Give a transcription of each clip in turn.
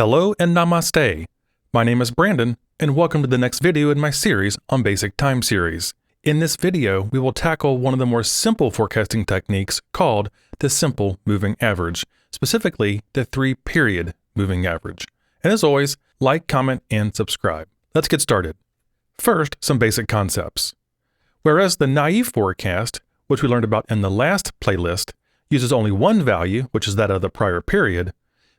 Hello and namaste. My name is Brandon, and welcome to the next video in my series on basic time series. In this video, we will tackle one of the more simple forecasting techniques called the simple moving average, specifically the 3-period moving average. And as always, like, comment, and subscribe. Let's get started. First, some basic concepts. Whereas the naive forecast, which we learned about in the last playlist, uses only one value, which is that of the prior period,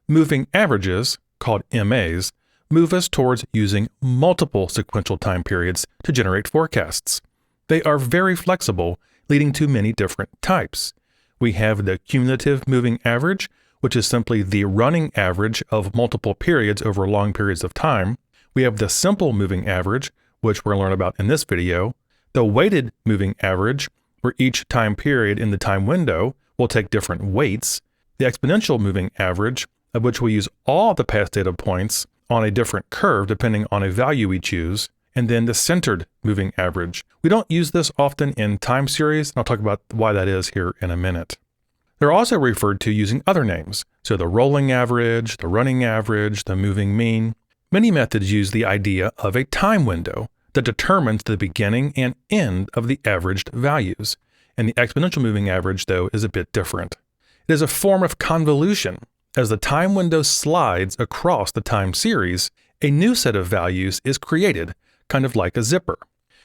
moving averages, called MAs, move us towards using multiple sequential time periods to generate forecasts. They are very flexible, leading to many different types. We have the cumulative moving average, which is simply the running average of multiple periods over long periods of time. We have the simple moving average, which we're going to learn about in this video. The weighted moving average, where each time period in the time window will take different weights. The exponential moving average, of which we use all the past data points on a different curve depending on a value we choose, and then the centered moving average. We don't use this often in time series, and I'll talk about why that is here in a minute. They're also referred to using other names, so the rolling average, the running average, the moving mean. Many methods use the idea of a time window that determines the beginning and end of the averaged values, and the exponential moving average, though, is a bit different. It is a form of convolution. As the time window slides across the time series, a new set of values is created, kind of like a zipper,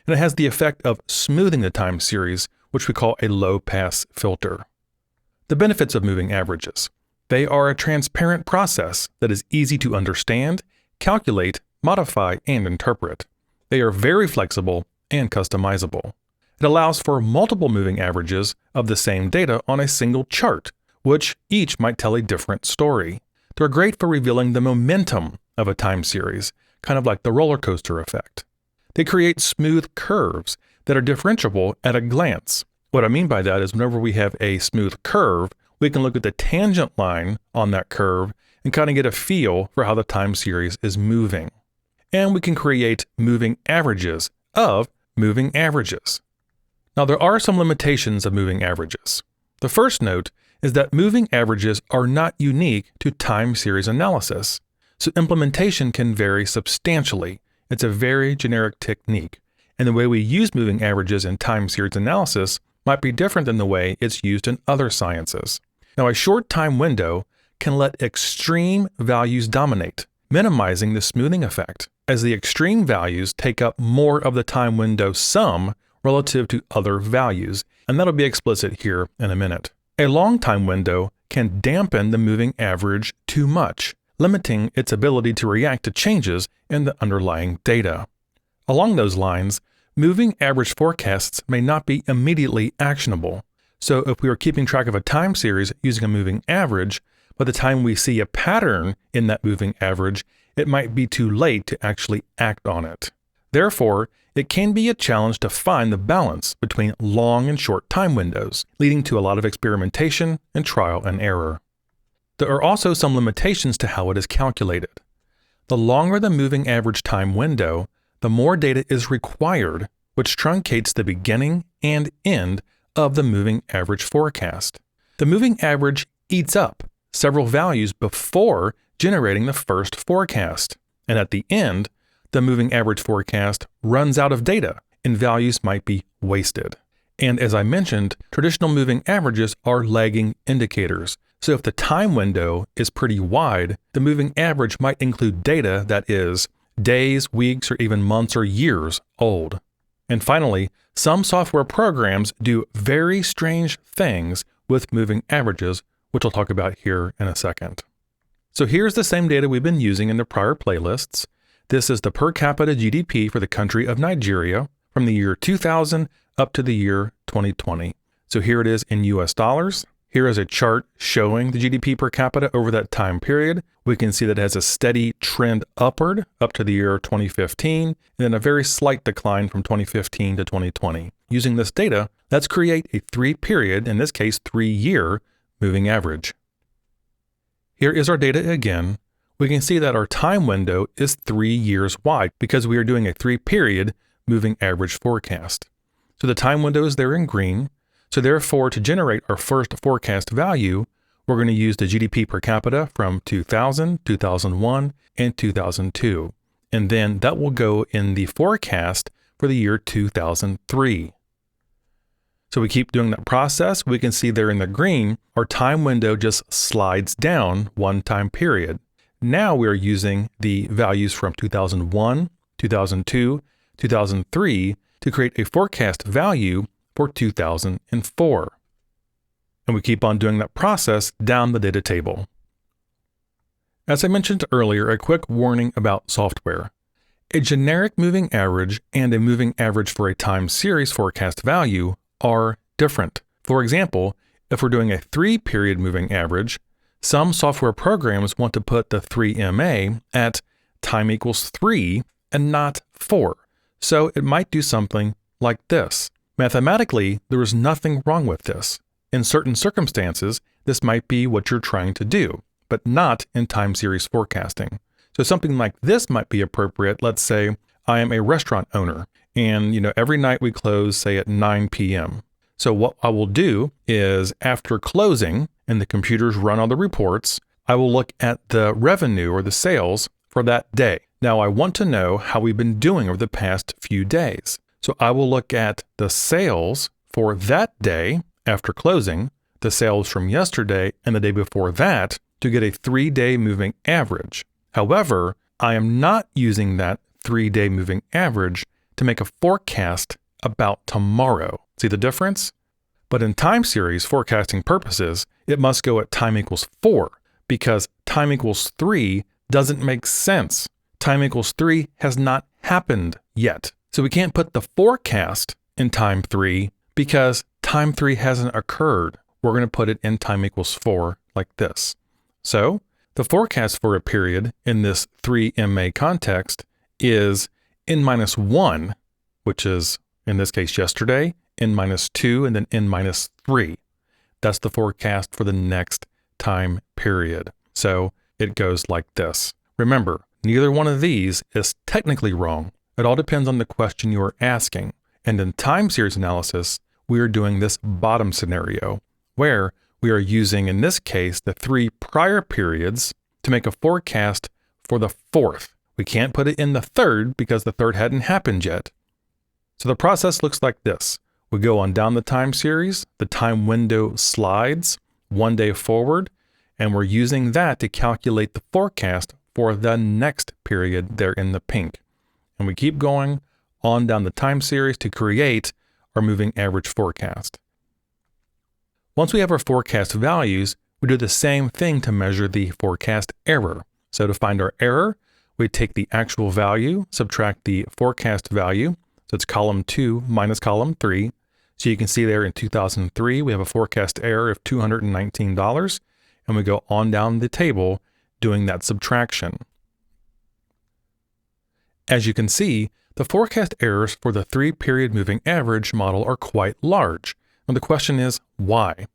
and it has the effect of smoothing the time series, which we call a low-pass filter. The benefits of moving averages. They are a transparent process that is easy to understand, calculate, modify, and interpret. They are very flexible and customizable. It allows for multiple moving averages of the same data on a single chart, which each might tell a different story. They're great for revealing the momentum of a time series, kind of like the roller coaster effect. They create smooth curves that are differentiable at a glance. What I mean by that is whenever we have a smooth curve, we can look at the tangent line on that curve and kind of get a feel for how the time series is moving. And we can create moving averages of moving averages. Now, there are some limitations of moving averages. The first note is that moving averages are not unique to time series analysis, so implementation can vary substantially. It's a very generic technique, and the way we use moving averages in time series analysis might be different than the way it's used in other sciences. Now, a short time window can let extreme values dominate, minimizing the smoothing effect, as the extreme values take up more of the time window sum relative to other values, and that'll be explicit here in a minute. A long time window can dampen the moving average too much, limiting its ability to react to changes in the underlying data. Along those lines, moving average forecasts may not be immediately actionable. So if we are keeping track of a time series using a moving average, by the time we see a pattern in that moving average, it might be too late to actually act on it. Therefore, it can be a challenge to find the balance between long and short time windows, leading to a lot of experimentation and trial and error. There are also some limitations to how it is calculated. The longer the moving average time window, the more data is required, which truncates the beginning and end of the moving average forecast. The moving average eats up several values before generating the first forecast, and at the end, the moving average forecast runs out of data and values might be wasted. And as I mentioned, traditional moving averages are lagging indicators. So if the time window is pretty wide, the moving average might include data that is days, weeks, or even months or years old. And finally, some software programs do very strange things with moving averages, which I'll talk about here in a second. So here's the same data we've been using in the prior playlists. This is the per capita GDP for the country of Nigeria from the year 2000 up to the year 2020. So here it is in US dollars. Here is a chart showing the GDP per capita over that time period. We can see that it has a steady trend upward up to the year 2015, and then a very slight decline from 2015 to 2020. Using this data, let's create a 3-period, in this case 3-year, moving average. Here is our data again. We can see that our time window is 3 years wide because we are doing a 3-period moving average forecast. So the time window is there in green. So therefore, to generate our first forecast value, we're going to use the GDP per capita from 2000, 2001, and 2002. And then that will go in the forecast for the year 2003. So we keep doing that process. We can see there in the green, our time window just slides down one time period. Now we are using the values from 2001, 2002, 2003 to create a forecast value for 2004. And we keep on doing that process down the data table. As I mentioned earlier, a quick warning about software. A generic moving average and a moving average for a time series forecast value are different. For example, if we're doing a 3-period moving average, some software programs want to put the 3MA at time equals 3 and not 4. So it might do something like this. Mathematically, there is nothing wrong with this. In certain circumstances, this might be what you're trying to do, but not in time series forecasting. So something like this might be appropriate. Let's say I am a restaurant owner and every night we close, say at 9 p.m. So what I will do is after closing and the computers run all the reports, I will look at the revenue or the sales for that day. Now I want to know how we've been doing over the past few days. So I will look at the sales for that day after closing, the sales from yesterday and the day before that to get a 3-day moving average. However, I am not using that 3-day moving average to make a forecast about tomorrow. See the difference? But in time series forecasting purposes, it must go at time equals 4 because time equals 3 doesn't make sense. Time equals 3 has not happened yet. So we can't put the forecast in time 3 because time 3 hasn't occurred. We're going to put it in time equals 4 like this. So the forecast for a period in this 3MA context is n-1, which is in this case yesterday, n-2, and then n-3. That's the forecast for the next time period. So it goes like this. Remember, neither one of these is technically wrong. It all depends on the question you are asking. And in time series analysis, we are doing this bottom scenario, where we are using, in this case, the 3 prior periods to make a forecast for the 4th. We can't put it in the 3rd because the 3rd hadn't happened yet. So the process looks like this. We go on down the time series, the time window slides 1 day forward, and we're using that to calculate the forecast for the next period there in the pink. And we keep going on down the time series to create our moving average forecast. Once we have our forecast values, we do the same thing to measure the forecast error. So to find our error, we take the actual value, subtract the forecast value. So it's column 2 minus column 3. So you can see there in 2003, we have a forecast error of $219. And we go on down the table doing that subtraction. As you can see, the forecast errors for the 3-period moving average model are quite large. And the question is, why?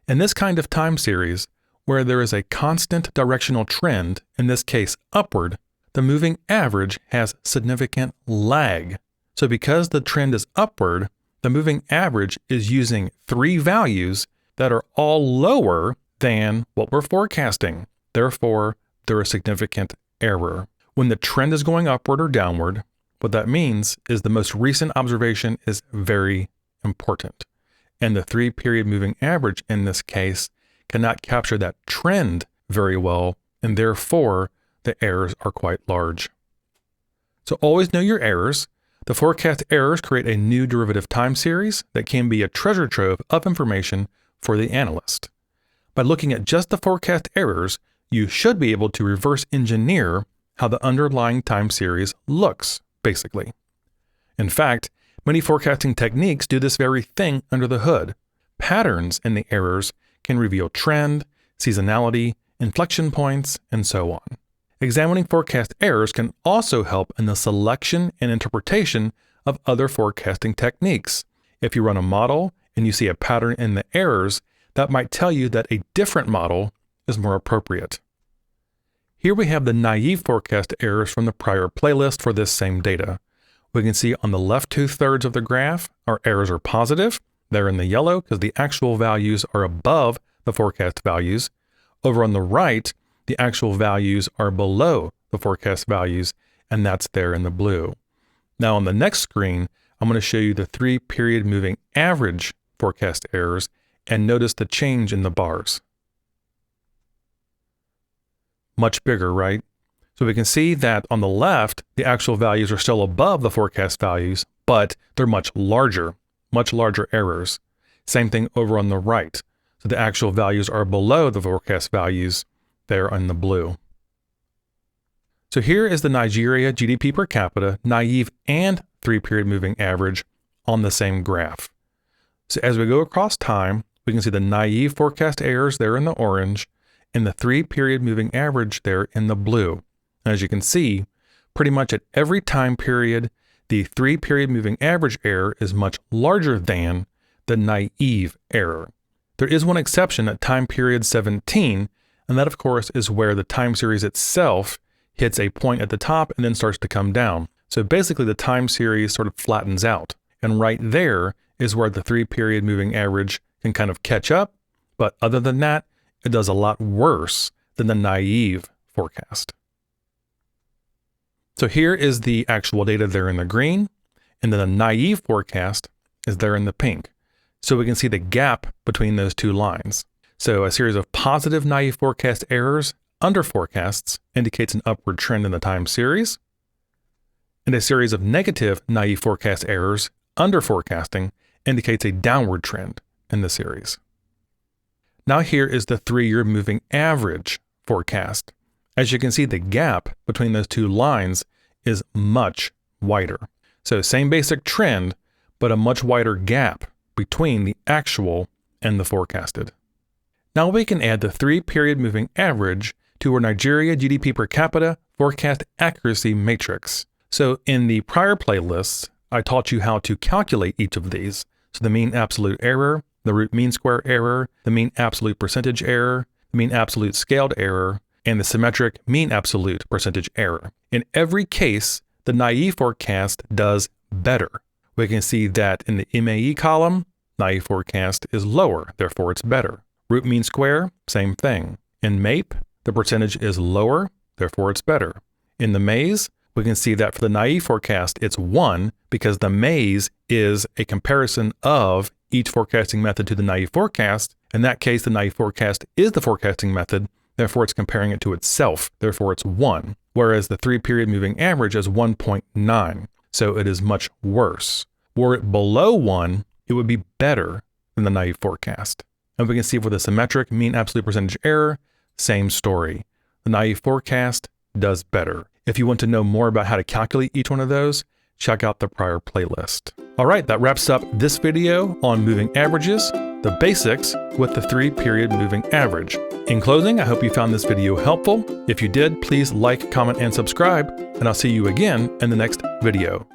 In this kind of time series, where there is a constant directional trend, in this case upward, the moving average has significant lag. So because the trend is upward, the moving average is using 3 values that are all lower than what we're forecasting. Therefore, there is significant error. When the trend is going upward or downward, what that means is the most recent observation is very important. And the 3-period moving average in this case cannot capture that trend very well, and therefore the errors are quite large. So always know your errors. The forecast errors create a new derivative time series that can be a treasure trove of information for the analyst. By looking at just the forecast errors, you should be able to reverse engineer how the underlying time series looks, basically. In fact, many forecasting techniques do this very thing under the hood. Patterns in the errors can reveal trend, seasonality, inflection points, and so on. Examining forecast errors can also help in the selection and interpretation of other forecasting techniques. If you run a model and you see a pattern in the errors, that might tell you that a different model is more appropriate. Here we have the naive forecast errors from the prior playlist for this same data. We can see on the left 2/3 of the graph, our errors are positive. They're in the yellow because the actual values are above the forecast values. Over on the right, the actual values are below the forecast values, and that's there in the blue. Now on the next screen, I'm going to show you the 3-period moving average forecast errors, and notice the change in the bars. Much bigger, right? So we can see that on the left, the actual values are still above the forecast values, but they're much larger errors. Same thing over on the right. So the actual values are below the forecast values there in the blue. So here is the Nigeria GDP per capita, naive and 3-period moving average on the same graph. So as we go across time, we can see the naive forecast errors there in the orange and the 3-period moving average there in the blue. And as you can see, pretty much at every time period, the 3-period moving average error is much larger than the naive error. There is one exception at time period 17, and that of course is where the time series itself hits a point at the top and then starts to come down. So basically the time series sort of flattens out. And right there is where the 3-period moving average can kind of catch up. But other than that, it does a lot worse than the naive forecast. So here is the actual data there in the green, and then the naive forecast is there in the pink. So we can see the gap between those two lines. So a series of positive naive forecast errors under forecasts indicates an upward trend in the time series, and a series of negative naive forecast errors under forecasting indicates a downward trend in the series. Now here is the 3-year moving average forecast. As you can see, the gap between those two lines is much wider. So same basic trend, but a much wider gap between the actual and the forecasted. Now we can add the 3-period moving average to our Nigeria GDP per capita forecast accuracy matrix. So in the prior playlists, I taught you how to calculate each of these. So the mean absolute error, the root mean square error, the mean absolute percentage error, the mean absolute scaled error, and the symmetric mean absolute percentage error. In every case, the naive forecast does better. We can see that in the MAE column, naive forecast is lower, therefore it's better. Root mean square, same thing. In MAPE, the percentage is lower, therefore it's better. In the maze, we can see that for the naive forecast, it's 1 because the maze is a comparison of each forecasting method to the naive forecast. In that case, the naive forecast is the forecasting method, therefore it's comparing it to itself, therefore it's 1. Whereas the 3-period moving average is 1.9, so it is much worse. Were it below 1, it would be better than the naive forecast. And we can see for the symmetric mean absolute percentage error, same story. The naive forecast does better. If you want to know more about how to calculate each one of those, check out the prior playlist. All right, that wraps up this video on moving averages, the basics with the 3-period moving average. In closing, I hope you found this video helpful. If you did, please like, comment, and subscribe, and I'll see you again in the next video.